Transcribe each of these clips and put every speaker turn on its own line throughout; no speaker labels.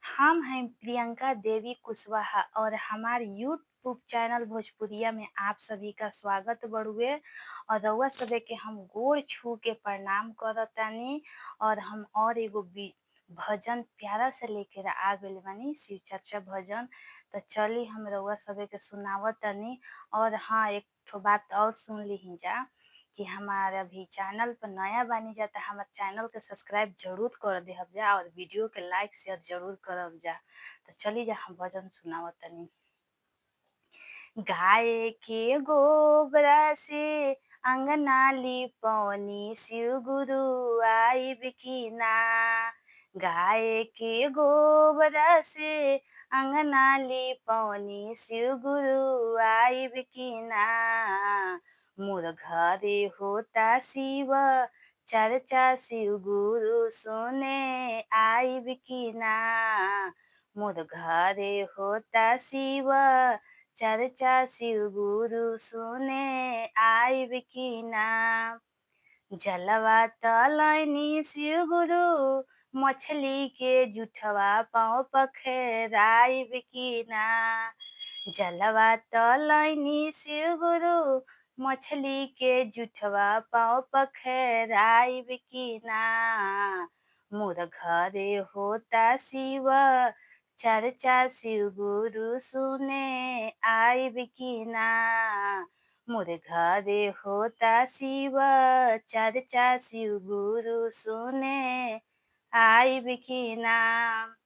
हम हैं प्रियंका देवी कुशवाहा और हमारे यूट्यूब चैनल भोजपुरिया में आप सभी का स्वागत बड़ुए। और रउआ सभे के हम गोड़ छू के प्रणाम करतानी। और हम और एगो भजन प्यारा से लेकर आ गइल बानी, शिव चर्चा भजन। तो चली हम रउआ सभे के सुनावतनी। और हाँ, एक ठो बात और सुन लीही जा कि हमारे अभी चैनल पर नया बानी जा, त हमार चैनल के सब्सक्राइब जरूर कर देहब जा और वीडियो के लाइक शेयर जरूर करब जा। तो चली जा हम भजन सुनावत तनी। गाय के गोबरा से अंगना लिपौनी, शिव गुरु आइब की ना। गाय के गोबरा से अंगना लिपौनी, शिव गुरु आइब की ना। मोर घरे होता शिव चर्चा, शिव गुरु सुने आइब की ना। मोर घरे होता शिव चर्चा, शिव गुरु सुने आइब की ना। जलवा तलैनी शिव गुरु, मछली के जुठवा पाँव पखेराइब की ना। जलवा तलैनी शिव गुरु, मछली के जुठवा पाँव पखेराइब की ना। मोर घरे होता शिव चर्चा, शिव गुरु सुने आइब की ना। मोर घरे होता शिव चर्चा, शिव गुरु सुने आइब की ना।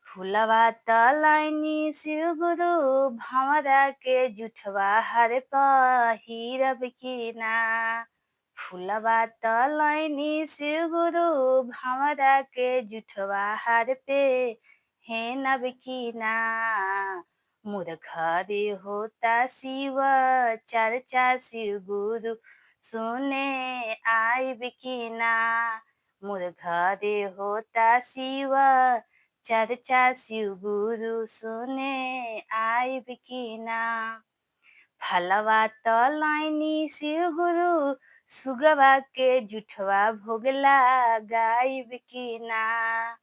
फुलवा तलैनी शिव गुरु, भंवरा के जुठवा हर पहिरब की ना। फुलवा तलैनी शिव गुरु, भंवरा के जुठवा हर पे हेनब की ना। मोर घरे होता शिव चर्चा, शिव गुरु सुने आइब की ना। मोर घरे होता शिव चर्चा, शिव गुरु सुने आइब की ना। फलवा तलैनी शिव गुरु, सुगवा के जुठवा भोगला गाइब की ना।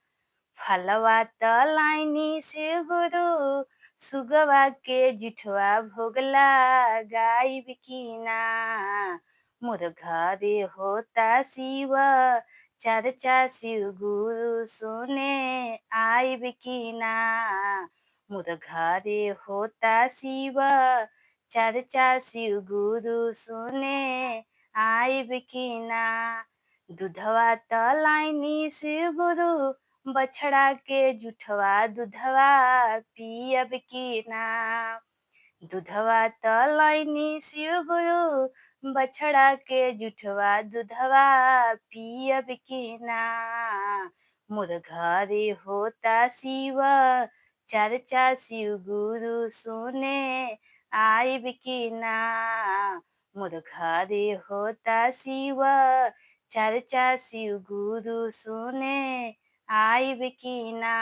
फलवा तलैनी शिव गुरु, सुगवा के जुठवा भोगला गाइब की ना। मोर घरे होता शिव चर्चा, शिव गुरु सुने आइब की ना। मोर घरे होता शिव चर्चा, शिव गुरु सुने आइब की ना। दूधवा तलैनी शिव गुरु, बछड़ा के जुठवा दूधवा पियब की ना। दूधवा तलैनी शिव गुरु, बछड़ा के जुठवा दूधवा पियब की ना। मोर घरे होता शिव चर्चा, शिव गुरु सुने आइब की ना। मोर घरे होता शिव चर्चा, शिव गुरु सुने आइब की ना।